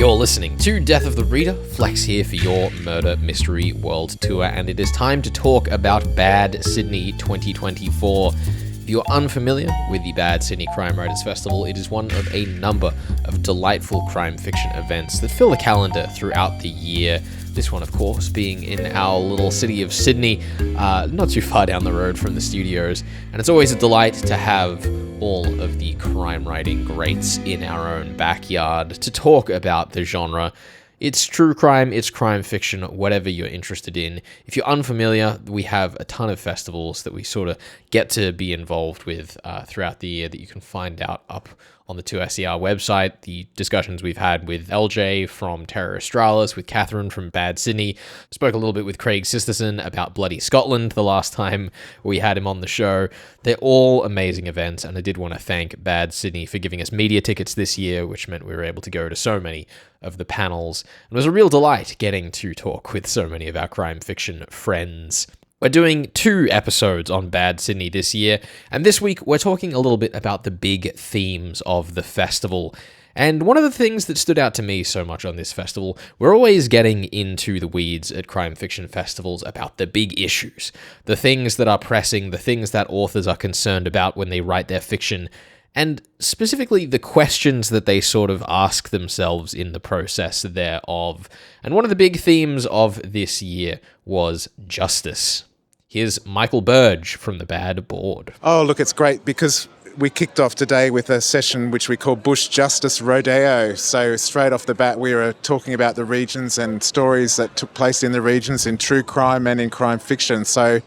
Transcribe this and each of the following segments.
You're listening to Death of the Reader, Flex here for your Murder Mystery World Tour, and it is time to talk about Bad Sydney 2024. If you're unfamiliar with the Bad Sydney Crime Writers Festival, it is one of a number of delightful crime fiction events that fill the calendar throughout the year. This one, of course, being in our little city of Sydney, not too far down the road from the studios. And it's always a delight to have all of the crime writing greats in our own backyard to talk about the genre. It's true crime, it's crime fiction, whatever you're interested in. If you're unfamiliar, we have a ton of festivals that we sort of get to be involved with throughout the year that you can find out up on the 2SER website. The discussions we've had with LJ from Terror Australis, with Catherine from Bad Sydney. Spoke a little bit with Craig Sisterson about Bloody Scotland the last time we had him on the show. They're all amazing events, and I did want to thank Bad Sydney for giving us media tickets this year, which meant we were able to go to so many of the panels. It was a real delight getting to talk with so many of our crime fiction friends. We're doing 2 episodes on Bad Sydney this year, and this week we're talking a little bit about the big themes of the festival. And one of the things that stood out to me so much on this festival, we're always getting into the weeds at crime fiction festivals about the big issues, the things that are pressing, the things that authors are concerned about when they write their fiction, and specifically the questions that they sort of ask themselves in the process thereof. And one of the big themes of this year was justice. Here's Michael Burge from the Bad Board. Oh, look, it's great because we kicked off today with a session which we call Bush Justice Rodeo. So straight off the bat, we were talking about the regions and stories that took place in the regions in true crime and in crime fiction. So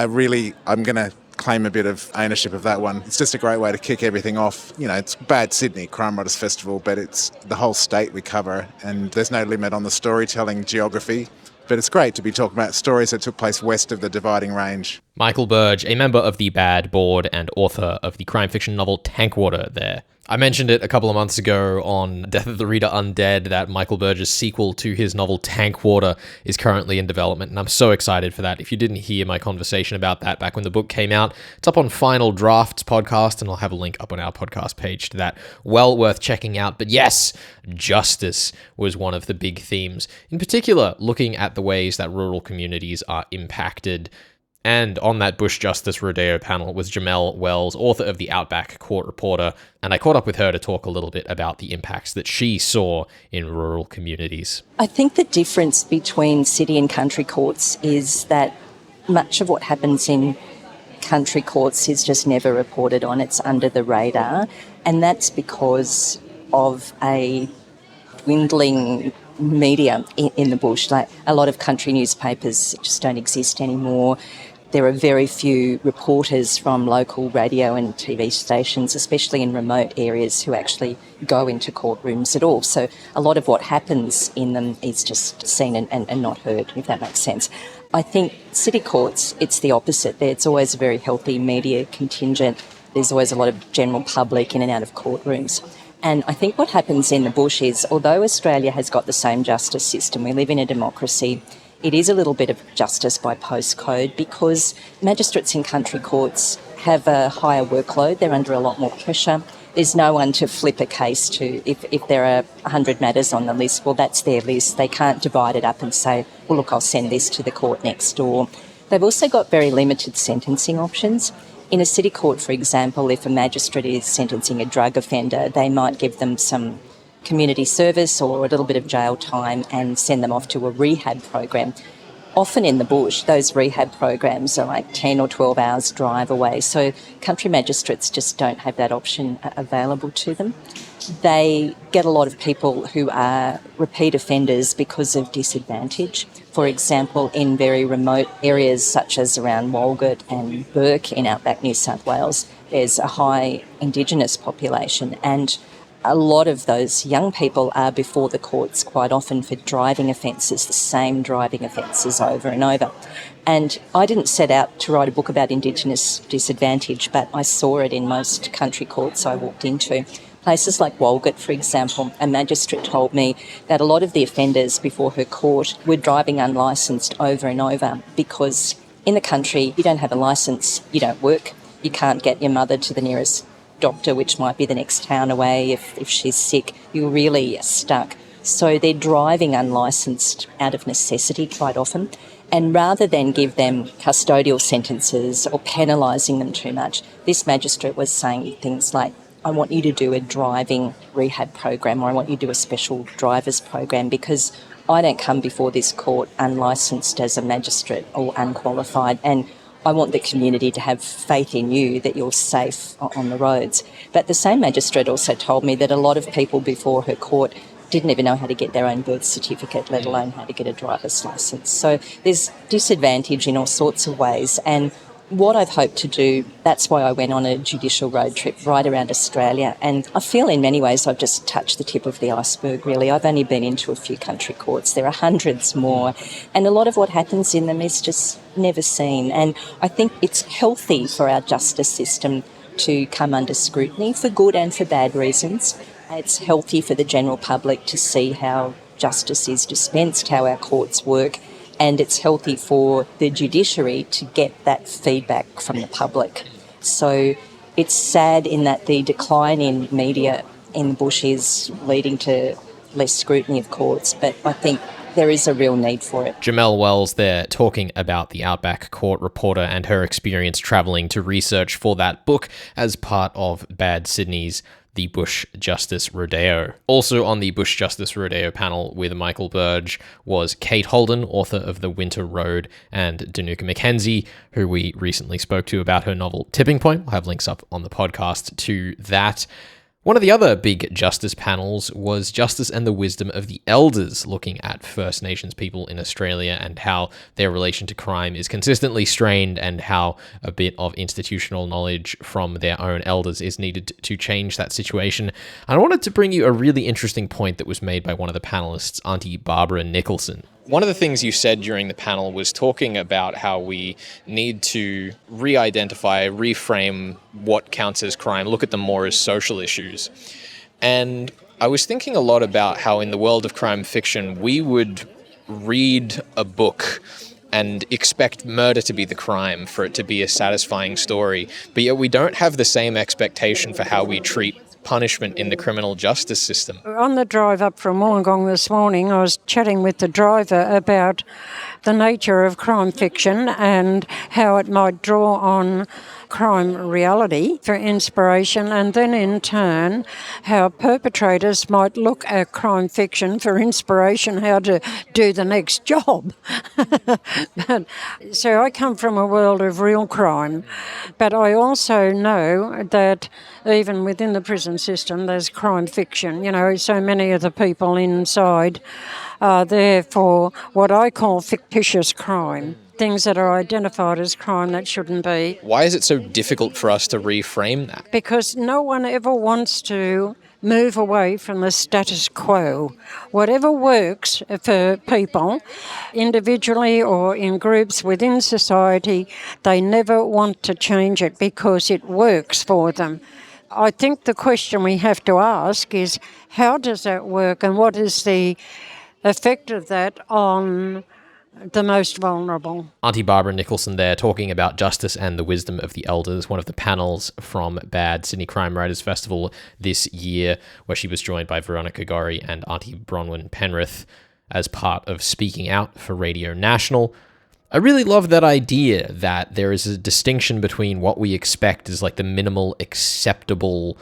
really, I'm going to claim a bit of ownership of that one. It's just a great way to kick everything off. You know, it's Bad Sydney Crime Writers Festival, but it's the whole state we cover, and there's no limit on the storytelling geography. But it's great to be talking about stories that took place west of the Dividing Range. Michael Burge, a member of the Bad Board and author of the crime fiction novel Tankwater there. I mentioned it a couple of months ago on Death of the Reader Undead that Michael Burge's sequel to his novel Tankwater is currently in development, and I'm so excited for that. If you didn't hear my conversation about that back when the book came out, it's up on Final Drafts podcast, and I'll have a link up on our podcast page to that. Well worth checking out. But yes, justice was one of the big themes, in particular looking at the ways that rural communities are impacted. And on that Bush Justice Rodeo panel was Jamelle Wells, author of The Outback Court Reporter, and I caught up with her to talk a little bit about the impacts that she saw in rural communities. I think the difference between city and country courts is that much of what happens in country courts is just never reported on. It's under the radar, and that's because of a dwindling media in the bush. Like, a lot of country newspapers just don't exist anymore. There are very few reporters from local radio and TV stations, especially in remote areas, who actually go into courtrooms at all. So a lot of what happens in them is just seen and not heard, if that makes sense. I think city courts, it's the opposite. It's always a very healthy media contingent. There's always a lot of general public in and out of courtrooms. And I think what happens in the bush is, although Australia has got the same justice system, we live in a democracy, it is a little bit of justice by postcode because magistrates in country courts have a higher workload. They're under a lot more pressure. There's no one to flip a case to. If there are 100 matters on the list, well, that's their list. They can't divide it up and say, well, look, I'll send this to the court next door. They've also got very limited sentencing options. In a city court, for example, if a magistrate is sentencing a drug offender, they might give them some community service or a little bit of jail time and send them off to a rehab program. Often in the bush, those rehab programs are like 10 or 12 hours drive away, so country magistrates just don't have that option available to them. They get a lot of people who are repeat offenders because of disadvantage. For example, in very remote areas such as around Walgett and Burke in outback New South Wales, there's a high Indigenous population, and a lot of those young people are before the courts quite often for driving offences, the same driving offences over and over. And I didn't set out to write a book about Indigenous disadvantage, but I saw it in most country courts I walked into. Places like Walgett, for example, a magistrate told me that a lot of the offenders before her court were driving unlicensed over and over because in the country you don't have a licence, you don't work, you can't get your mother to the nearest doctor, which might be the next town away if she's sick. You're really stuck. So they're driving unlicensed out of necessity quite often. And rather than give them custodial sentences or penalising them too much, this magistrate was saying things like, I want you to do a driving rehab program, or I want you to do a special drivers program, because I don't come before this court unlicensed as a magistrate or unqualified, and I want the community to have faith in you that you're safe on the roads. But the same magistrate also told me that a lot of people before her court didn't even know how to get their own birth certificate, let alone how to get a driver's licence. So there's disadvantage in all sorts of ways. And what I've hoped to do, that's why I went on a judicial road trip right around Australia. And I feel in many ways I've just touched the tip of the iceberg, really. I've only been into a few country courts. There are hundreds more. And a lot of what happens in them is just never seen. And I think it's healthy for our justice system to come under scrutiny for good and for bad reasons. It's healthy for the general public to see how justice is dispensed, how our courts work, and it's healthy for the judiciary to get that feedback from the public. So it's sad in that the decline in media in the bush is leading to less scrutiny of courts, but I think there is a real need for it. Jamelle Wells there talking about the Outback Court reporter and her experience travelling to research for that book as part of Bad Sydney's The Bush Justice Rodeo. Also on the Bush Justice Rodeo panel with Michael Burge was Kate Holden, author of The Winter Road, and Danuka McKenzie, who we recently spoke to about her novel Tipping Point. We'll have links up on the podcast to that. One of the other big justice panels was Justice and the Wisdom of the Elders, looking at First Nations people in Australia and how their relation to crime is consistently strained and how a bit of institutional knowledge from their own elders is needed to change that situation. And I wanted to bring you a really interesting point that was made by one of the panelists, Aunty Barbara Nicholson. One of the things you said during the panel was talking about how we need to re-identify, reframe what counts as crime, look at them more as social issues. And I was thinking a lot about how in the world of crime fiction, we would read a book and expect murder to be the crime, for it to be a satisfying story, but yet we don't have the same expectation for how we treat punishment in the criminal justice system. On the drive up from Wollongong this morning, I was chatting with the driver about the nature of crime fiction and how it might draw on crime reality for inspiration, and then in turn how perpetrators might look at crime fiction for inspiration how to do the next job. So I come from a world of real crime, but I also know that even within the prison system there's crime fiction. You know, so many of the people inside are there for what I call fictitious crime. Things that are identified as crime that shouldn't be. Why is it so difficult for us to reframe that? Because no one ever wants to move away from the status quo. Whatever works for people, individually or in groups within society, they never want to change it because it works for them. I think the question we have to ask is, how does that work, and what is the effect of that on the most vulnerable? Aunty Barbara Nicholson there talking about Justice and the Wisdom of the Elders, one of the panels from Bad Sydney Crime Writers Festival this year, where she was joined by Veronica Gorry and Aunty Bronwyn Penrith as part of Speaking Out for Radio National. I really love that idea that there is a distinction between what we expect as like the minimal acceptable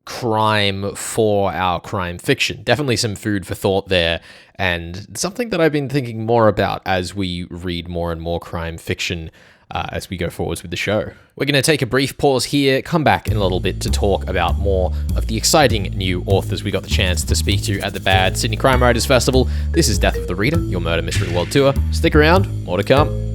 crime for our crime fiction. Definitely some food for thought there, and something that I've been thinking more about as we read more and more crime fiction as we go forwards with the show. We're going to take a brief pause here, come back in a little bit to talk about more of the exciting new authors we got the chance to speak to at the Bad Sydney Crime Writers Festival. This is Death of the Reader, your murder mystery world tour. Stick around, more to come.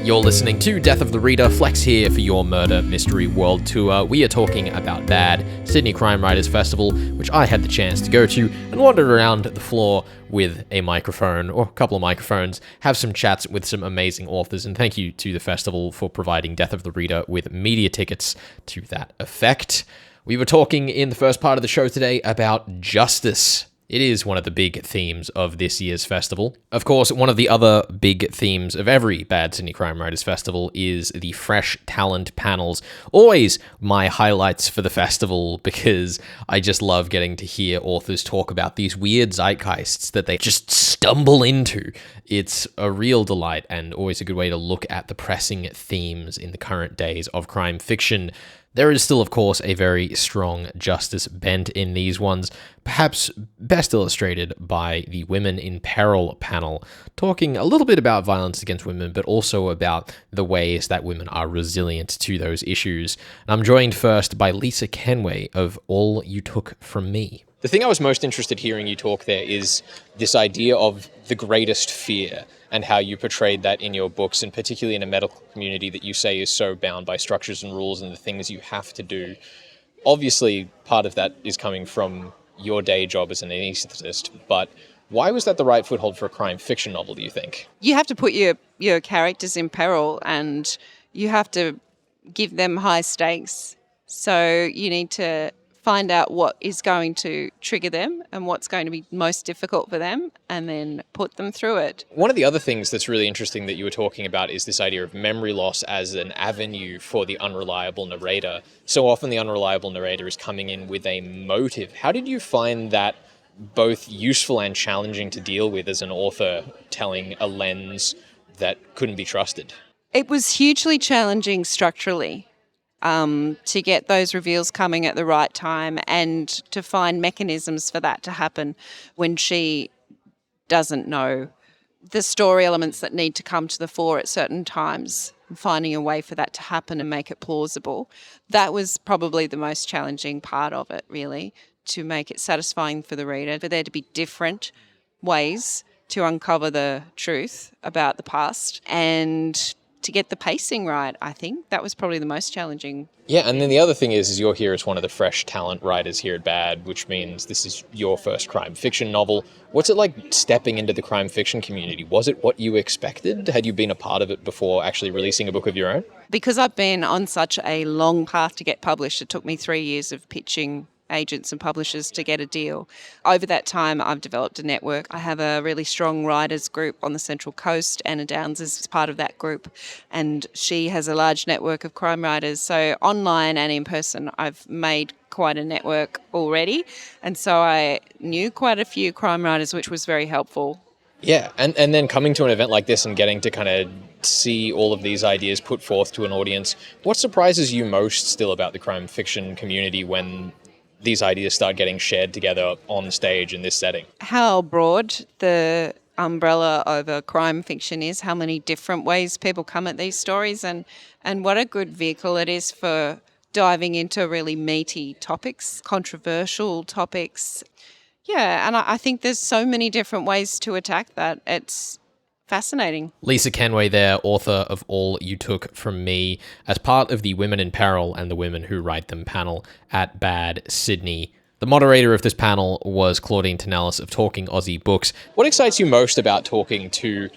You're listening to Death of the Reader, Flex here for your Murder Mystery World Tour. We are talking about Bad Sydney Crime Writers Festival, which I had the chance to go to and wandered around the floor with a microphone, or a couple of microphones, have some chats with some amazing authors, and thank you to the festival for providing Death of the Reader with media tickets to that effect. We were talking in the first part of the show today about justice. It is one of the big themes of this year's festival. Of course, one of the other big themes of every Bad Sydney Crime Writers Festival is the fresh talent panels. Always my highlights for the festival, because I just love getting to hear authors talk about these weird zeitgeists that they just stumble into. It's a real delight and always a good way to look at the pressing themes in the current days of crime fiction. There is still, of course, a very strong justice bent in these ones, perhaps best illustrated by the Women in Peril panel, talking a little bit about violence against women, but also about the ways that women are resilient to those issues. And I'm joined first by Lisa Kenway of All You Took From Me. The thing I was most interested hearing you talk there is this idea of the greatest fear and how you portrayed that in your books, and particularly in a medical community that you say is so bound by structures and rules and the things you have to do. Obviously, part of that is coming from your day job as an anaesthetist, but why was that the right foothold for a crime fiction novel, do you think? You have to put your characters in peril, and you have to give them high stakes. So you need to find out what is going to trigger them and what's going to be most difficult for them, and then put them through it. One of the other things that's really interesting that you were talking about is this idea of memory loss as an avenue for the unreliable narrator. So often the unreliable narrator is coming in with a motive. How did you find that both useful and challenging to deal with as an author, telling a lens that couldn't be trusted? It was hugely challenging structurally. To get those reveals coming at the right time, and to find mechanisms for that to happen when she doesn't know. The story elements that need to come to the fore at certain times, and finding a way for that to happen and make it plausible. That was probably the most challenging part of it, really, to make it satisfying for the reader, for there to be different ways to uncover the truth about the past, and to get the pacing right. I think that was probably the most challenging. Yeah, and then the other thing is you're here as one of the fresh talent writers here at BAD, which means this is your first crime fiction novel. What's it like stepping into the crime fiction community? Was it what you expected? Had you been a part of it before actually releasing a book of your own? Because I've been on such a long path to get published, it took me 3 years of pitching agents and publishers to get a deal. Over that time, I've developed a network. I have a really strong writers group on the Central Coast. Anna Downs is part of that group, and she has a large network of crime writers. So online and in person, I've made quite a network already, and so I knew quite a few crime writers, which was very helpful. Yeah, and then coming to an event like this and getting to kind of see all of these ideas put forth to an audience, what surprises you most still about the crime fiction community when these ideas start getting shared together on stage in this setting? How broad the umbrella over crime fiction is, how many different ways people come at these stories, and what a good vehicle it is for diving into really meaty topics, controversial topics. Yeah, and I think there's so many different ways to attack that. It's fascinating. Lisa Kenway there, author of All You Took From Me, as part of the Women in Peril and the Women Who Write Them panel at BAD Sydney. The moderator of this panel was Claudine Tinellis of Talking Aussie Books. What excites you most about talking to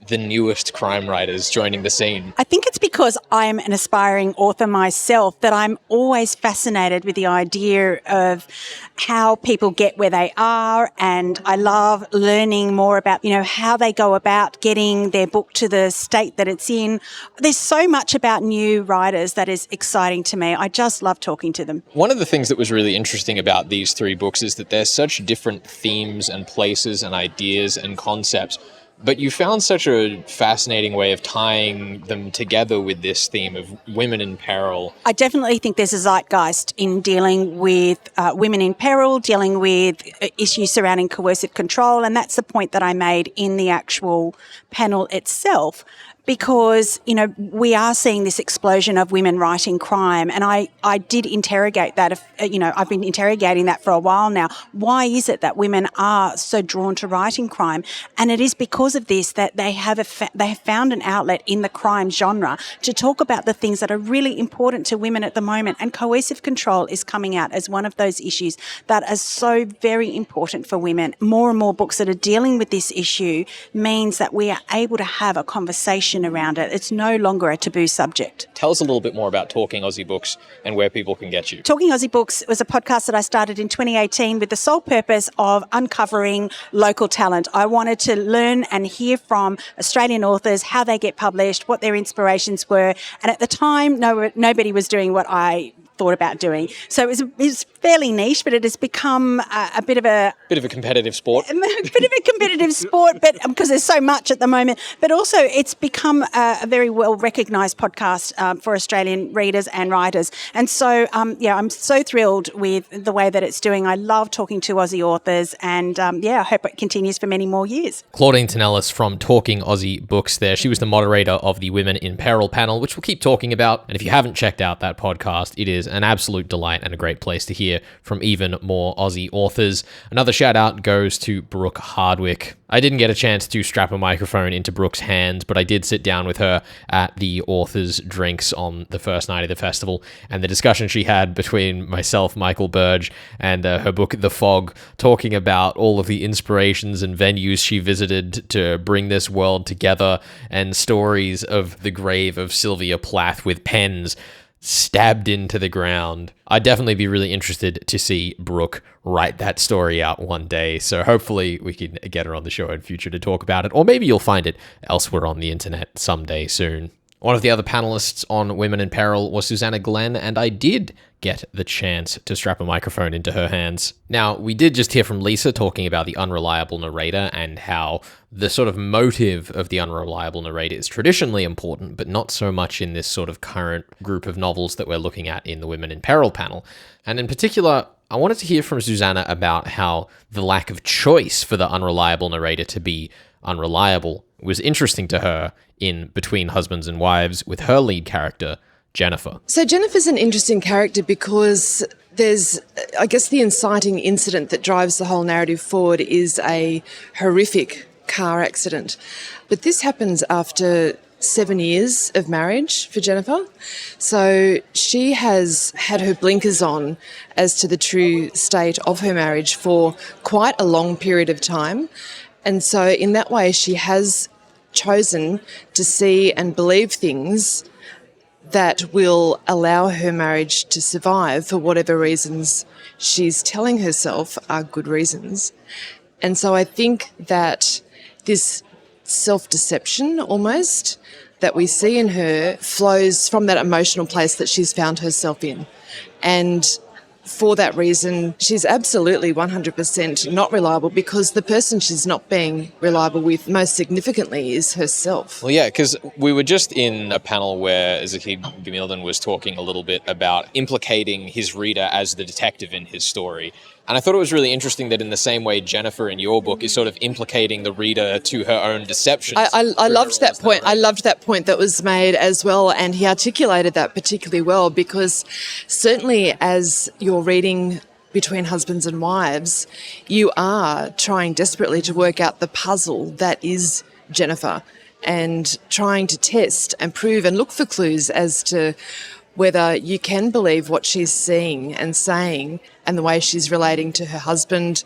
the newest crime writers joining the scene? I think it's because I'm an aspiring author myself that I'm always fascinated with the idea of how people get where they are, and I love learning more about, how they go about getting their book to the state that it's in. There's so much about new writers that is exciting to me. I just love talking to them. One of the things that was really interesting about these 3 books is that there's such different themes and places and ideas and concepts, but you found such a fascinating way of tying them together with this theme of women in peril. I definitely think there's a zeitgeist in dealing with women in peril, dealing with issues surrounding coercive control, and that's the point that I made in the actual panel itself. Because, we are seeing this explosion of women writing crime, and I did interrogate that. I've been interrogating that for a while now. Why is it that women are so drawn to writing crime? And it is because of this that they have found an outlet in the crime genre to talk about the things that are really important to women at the moment. And coercive control is coming out as one of those issues that are so very important for women. More and more books that are dealing with this issue means that we are able to have a conversation conversation around it. It's no longer a taboo subject. Tell us a little bit more about Talking Aussie Books and where people can get you. Talking Aussie Books was a podcast that I started in 2018 with the sole purpose of uncovering local talent. I wanted to learn and hear from Australian authors, how they get published, what their inspirations were. And at the time, nobody was doing what I thought about doing. So it was fairly niche, but it has become a bit of a competitive sport. A bit of a competitive sport, but because there's so much at the moment. But also, it's become a very well recognised podcast for Australian readers and writers. And so, I'm so thrilled with the way that it's doing. I love talking to Aussie authors, and I hope it continues for many more years. Claudine Tonellis from Talking Aussie Books there. She was the moderator of the Women in Peril panel, which we'll keep talking about. And if you haven't checked out that podcast, it is an absolute delight and a great place to hear from even more Aussie authors. Another shout out goes to Brooke Hardwick. I didn't get a chance to strap a microphone into Brooke's hands, but I did sit down with her at the authors' drinks on the first night of the festival, and the discussion she had between myself, Michael Burge, and her book, The Fog, talking about all of the inspirations and venues she visited to bring this world together, and stories of the grave of Sylvia Plath with pens stabbed into the ground. I'd definitely be really interested to see Brooke write that story out one day, so hopefully we can get her on the show in future to talk about it, or maybe you'll find it elsewhere on the internet someday soon. One of the other panelists on Women in Peril was Susanna Glenn, and I did get the chance to strap a microphone into her hands. Now, we did just hear from Lisa talking about the unreliable narrator and how the sort of motive of the unreliable narrator is traditionally important, but not so much in this sort of current group of novels that we're looking at in the Women in Peril panel. And in particular, I wanted to hear from Susanna about how the lack of choice for the unreliable narrator to be unreliable was interesting to her in Between Husbands and Wives with her lead character, Jennifer. So Jennifer's an interesting character because there's, I guess, the inciting incident that drives the whole narrative forward is a horrific car accident. But this happens after 7 years of marriage for Jennifer. So she has had her blinkers on as to the true state of her marriage for quite a long period of time. And so in that way, she has chosen to see and believe things that will allow her marriage to survive for whatever reasons she's telling herself are good reasons. And so I think that this self-deception almost that we see in her flows from that emotional place that she's found herself in. And for that reason, she's absolutely 100% not reliable because the person she's not being reliable with most significantly is herself. Well, yeah, because we were just in a panel where Zahid Gamildan was talking a little bit about implicating his reader as the detective in his story. And I thought it was really interesting that in the same way Jennifer in your book is sort of implicating the reader to her own deceptions. I loved that point. I loved that point that was made as well, and he articulated that particularly well because certainly as you're reading Between Husbands and Wives, you are trying desperately to work out the puzzle that is Jennifer and trying to test and prove and look for clues as to whether you can believe what she's seeing and saying and the way she's relating to her husband,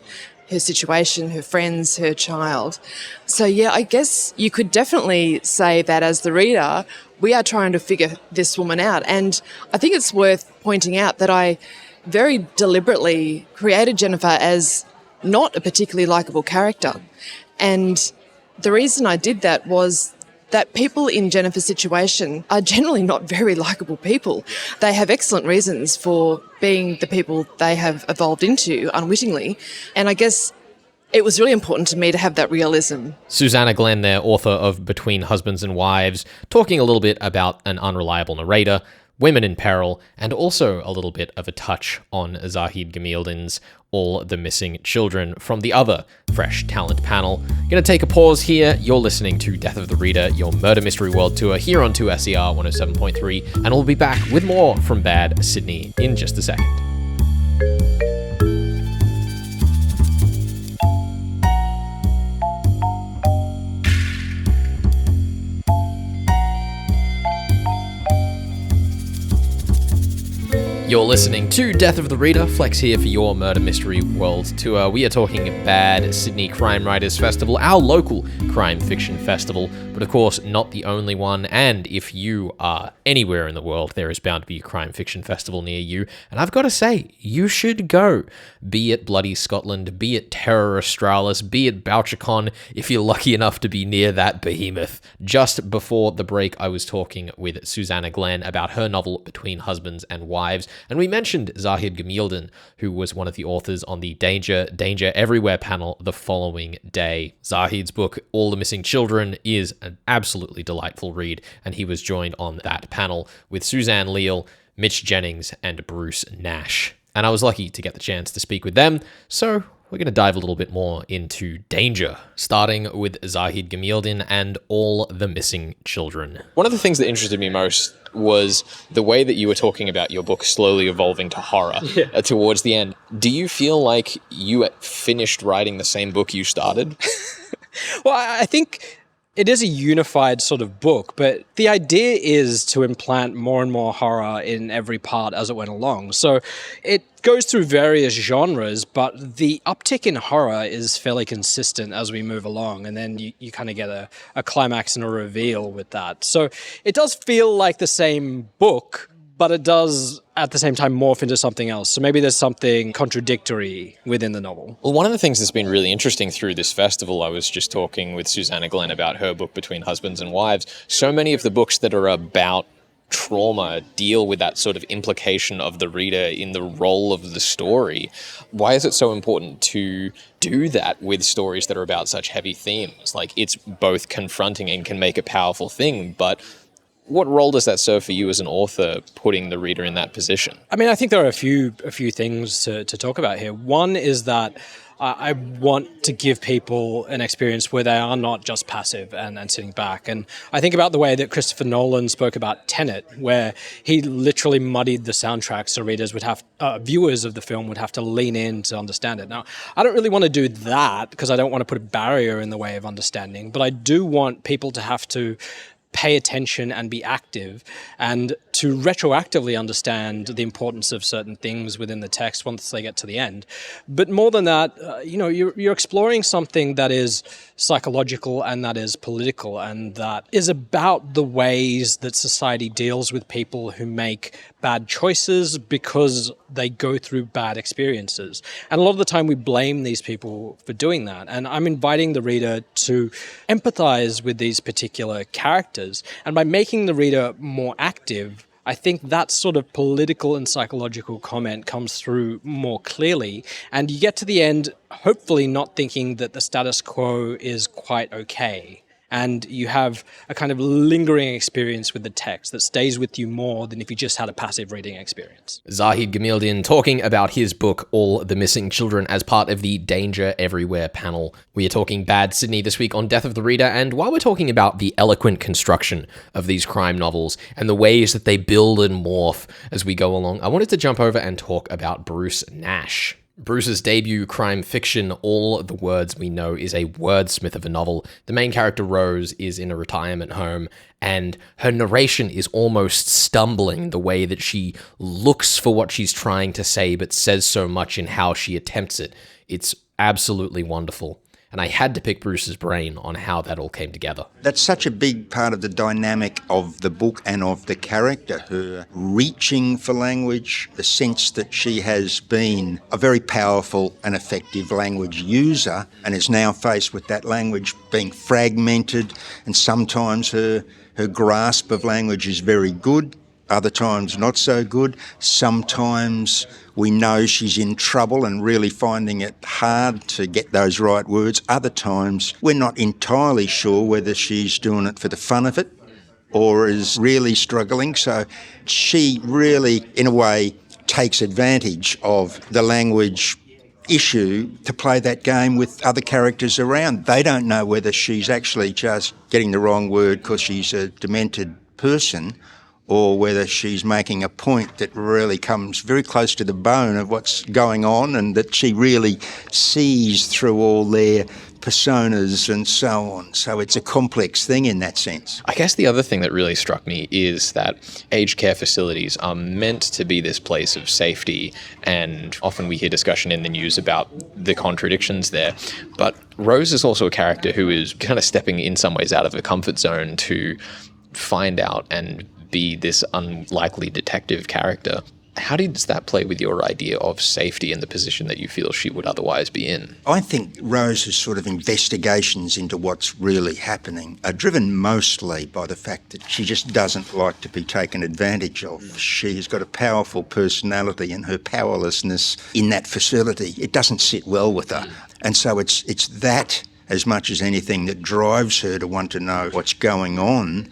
her situation, her friends, her child. So, yeah, I guess you could definitely say that as the reader, we are trying to figure this woman out. And I think it's worth pointing out that I very deliberately created Jennifer as not a particularly likeable character. And the reason I did that was that people in Jennifer's situation are generally not very likeable people. They have excellent reasons for being the people they have evolved into unwittingly. And I guess it was really important to me to have that realism. Susanna Glenn there, author of Between Husbands and Wives, talking a little bit about an unreliable narrator, Women in Peril, and also a little bit of a touch on Zahid Gamildan's All the Missing Children from the other Fresh Talent panel. Gonna take a pause here. You're listening to Death of the Reader, your murder mystery world tour here on 2SER 107.3, and we'll be back with more from Bad Sydney in just a second. You're listening to Death of the Reader, Flex here for your Murder Mystery World Tour. We are talking Bad Sydney Crime Writers Festival, our local crime fiction festival, but but of course not the only one, and if you are anywhere in the world, there is bound to be a crime fiction festival near you, and I've got to say, you should go. Be it Bloody Scotland, be it Terror Australis, be it Bouchercon, if you're lucky enough to be near that behemoth. Just before the break, I was talking with Susanna Glenn about her novel Between Husbands and Wives, and we mentioned Zahid Gamildan, who was one of the authors on the Danger Everywhere panel the following day. Zahid's book, All the Missing Children, is an absolutely delightful read, and he was joined on that panel with Suzanne Leal, Mitch Jennings, and Bruce Nash. And I was lucky to get the chance to speak with them, so we're going to dive a little bit more into Danger, starting with Zahid Gamildan and All the Missing Children. One of the things that interested me most was the way that you were talking about your book slowly evolving to horror towards the end. Do you feel like you finished writing the same book you started? Well, I think it is a unified sort of book, but the idea is to implant more and more horror in every part as it went along. So it goes through various genres, but the uptick in horror is fairly consistent as we move along, and then you kind of get a climax and a reveal with that. So it does feel like the same book, but it does at the same time morph into something else. So maybe there's something contradictory within the novel. Well, one of the things that's been really interesting through this festival, I was just talking with Susanna Glenn about her book Between Husbands and Wives. So many of the books that are about trauma deal with that sort of implication of the reader in the role of the story. Why is it so important to do that with stories that are about such heavy themes? Like, it's both confronting and can make a powerful thing, but what role does that serve for you as an author, putting the reader in that position? I mean, I think there are a few things to talk about here. One is that I want to give people an experience where they are not just passive and sitting back. And I think about the way that Christopher Nolan spoke about Tenet, where he literally muddied the soundtrack so viewers of the film would have to lean in to understand it. Now, I don't really want to do that because I don't want to put a barrier in the way of understanding, but I do want people to have to pay attention and be active, and to retroactively understand the importance of certain things within the text once they get to the end. But more than that, you're exploring something that is psychological and that is political and that is about the ways that society deals with people who make bad choices because they go through bad experiences. And a lot of the time we blame these people for doing that. And I'm inviting the reader to empathize with these particular characters. And by making the reader more active, I think that sort of political and psychological comment comes through more clearly. And you get to the end, hopefully not thinking that the status quo is quite okay. And you have a kind of lingering experience with the text that stays with you more than if you just had a passive reading experience. Zahid Gamildan talking about his book, All the Missing Children, as part of the Danger Everywhere panel. We are talking Bad Sydney this week on Death of the Reader, and while we're talking about the eloquent construction of these crime novels and the ways that they build and morph as we go along, I wanted to jump over and talk about Bruce Nash. Bruce's debut crime fiction, All the Words We Know, is a wordsmith of a novel. The main character, Rose, is in a retirement home, and her narration is almost stumbling, the way that she looks for what she's trying to say, but says so much in how she attempts it. It's absolutely wonderful. And I had to pick Bruce's brain on how that all came together. That's such a big part of the dynamic of the book and of the character, her reaching for language, the sense that she has been a very powerful and effective language user and is now faced with that language being fragmented, and sometimes her grasp of language is very good, other times not so good. Sometimes we know she's in trouble and really finding it hard to get those right words. Other times we're not entirely sure whether she's doing it for the fun of it or is really struggling. So she really, in a way, takes advantage of the language issue to play that game with other characters around. They don't know whether she's actually just getting the wrong word because she's a demented person, or whether she's making a point that really comes very close to the bone of what's going on and that she really sees through all their personas and so on. So it's a complex thing in that sense. I guess the other thing that really struck me is that aged care facilities are meant to be this place of safety, and often we hear discussion in the news about the contradictions there. But Rose is also a character who is kind of stepping in some ways out of a comfort zone to find out and be this unlikely detective character. How does that play with your idea of safety and the position that you feel she would otherwise be in? I think Rose's sort of investigations into what's really happening are driven mostly by the fact that she just doesn't like to be taken advantage of. She's got a powerful personality, and her powerlessness in that facility, it doesn't sit well with her. And so it's that as much as anything that drives her to want to know what's going on.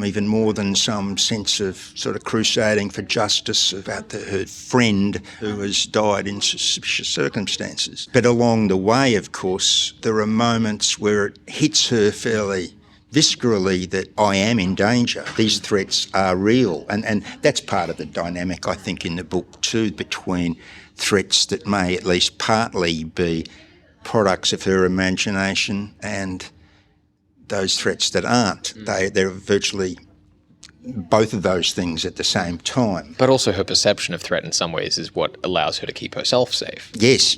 Even more than some sense of sort of crusading for justice about her friend who has died in suspicious circumstances. But along the way, of course, there are moments where it hits her fairly viscerally that I am in danger. These threats are real. And that's part of the dynamic, I think, in the book too, between threats that may at least partly be products of her imagination and those threats that aren't. They're virtually both of those things at the same time. But also her perception of threat in some ways is what allows her to keep herself safe. Yes.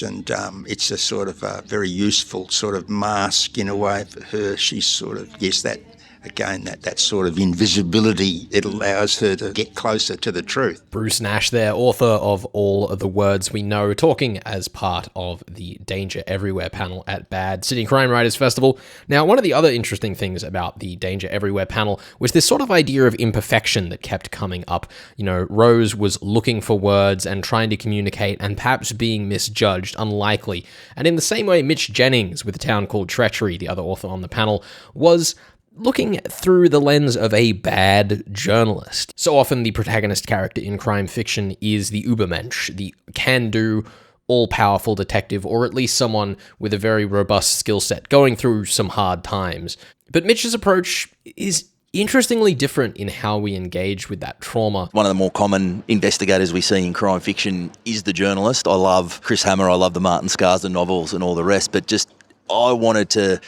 And it's a sort of a very useful sort of mask in a way for her. She's sort of, that sort of invisibility, it allows her to get closer to the truth. Bruce Nash there, author of All of the Words We Know, talking as part of the Danger Everywhere panel at Bad Sydney Crime Writers Festival. Now, one of the other interesting things about the Danger Everywhere panel was this sort of idea of imperfection that kept coming up. You know, Rose was looking for words and trying to communicate and perhaps being misjudged, unlikely. And in the same way, Mitch Jennings, with A Town Called Treachery, the other author on the panel, was looking through the lens of a bad journalist. So often the protagonist character in crime fiction is the Übermensch, the can-do, all-powerful detective, or at least someone with a very robust skill set, going through some hard times. But Mitch's approach is interestingly different in how we engage with that trauma. One of the more common investigators we see in crime fiction is the journalist. I love Chris Hammer, I love the Martin Scarsden novels and all the rest, but just I wanted to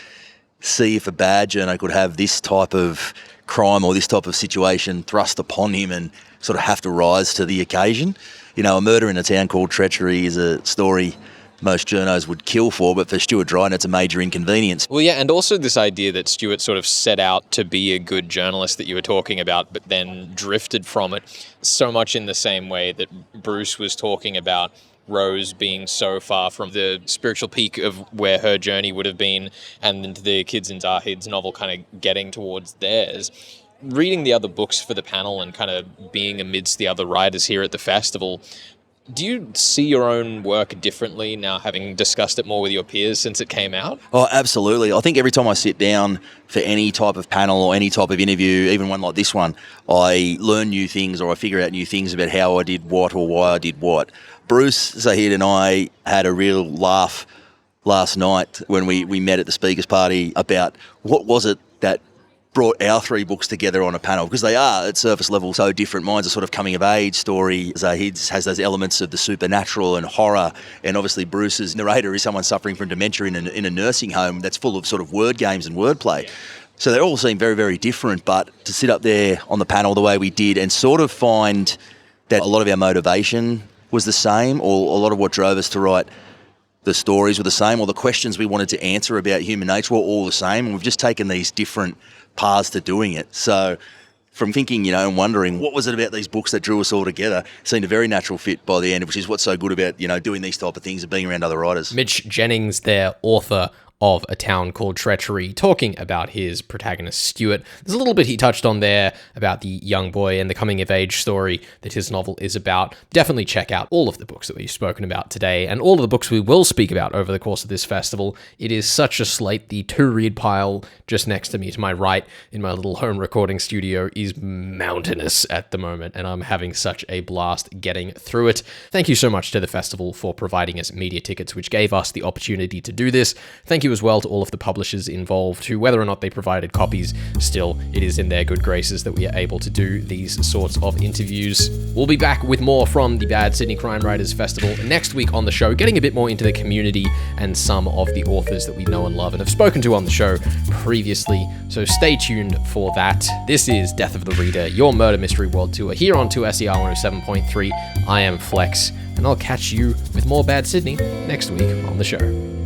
see if a bad journo could have this type of crime or this type of situation thrust upon him and sort of have to rise to the occasion. You know, A Murder in a Town Called Treachery is a story most journos would kill for, but for Stuart Dryden, it's a major inconvenience. Well, yeah, and also this idea that Stuart sort of set out to be a good journalist that you were talking about, but then drifted from it so much in the same way that Bruce was talking about Rose being so far from the spiritual peak of where her journey would have been, and the kids in Zahid's novel kind of getting towards theirs. Reading the other books for the panel and kind of being amidst the other writers here at the festival, do you see your own work differently now, having discussed it more with your peers since it came out? Oh, absolutely. I think every time I sit down for any type of panel or any type of interview, even one like this one, I learn new things or I figure out new things about how I did what or why I did what. Bruce Zahid and I had a real laugh last night when we met at the speakers party about what was it that brought our three books together on a panel, because they are at surface level so different. Mine's a sort of coming of age story. Zahid's has those elements of the supernatural and horror, and obviously Bruce's narrator is someone suffering from dementia in a nursing home that's full of sort of word games and wordplay. So they all seem very, very different, but to sit up there on the panel the way we did and sort of find that a lot of our motivation was the same, or a lot of what drove us to write the stories were the same, or the questions we wanted to answer about human nature were all the same, and we've just taken these different paths to doing it. So from thinking, and wondering what was it about these books that drew us all together, seemed a very natural fit by the end, which is what's so good about, doing these type of things and being around other writers. Mitch Jennings, their author of A Town Called Treachery, talking about his protagonist, Stuart. There's a little bit he touched on there about the young boy and the coming-of-age story that his novel is about. Definitely check out all of the books that we've spoken about today, and all of the books we will speak about over the course of this festival. It is such a slate. The to-read pile just next to me, to my right, in my little home recording studio, is mountainous at the moment, and I'm having such a blast getting through it. Thank you so much to the festival for providing us media tickets, which gave us the opportunity to do this. Thank you you as well to all of the publishers involved who, whether or not they provided copies, still it is in their good graces that we are able to do these sorts of interviews. We'll be back with more from the Bad Sydney Crime Writers Festival next week on the show, getting a bit more into the community and some of the authors that we know and love and have spoken to on the show previously. So stay tuned for that. This is Death of the Reader, your murder mystery world tour here on 2SER 107.3. I am Flex, and I'll catch you with more Bad Sydney next week on the show.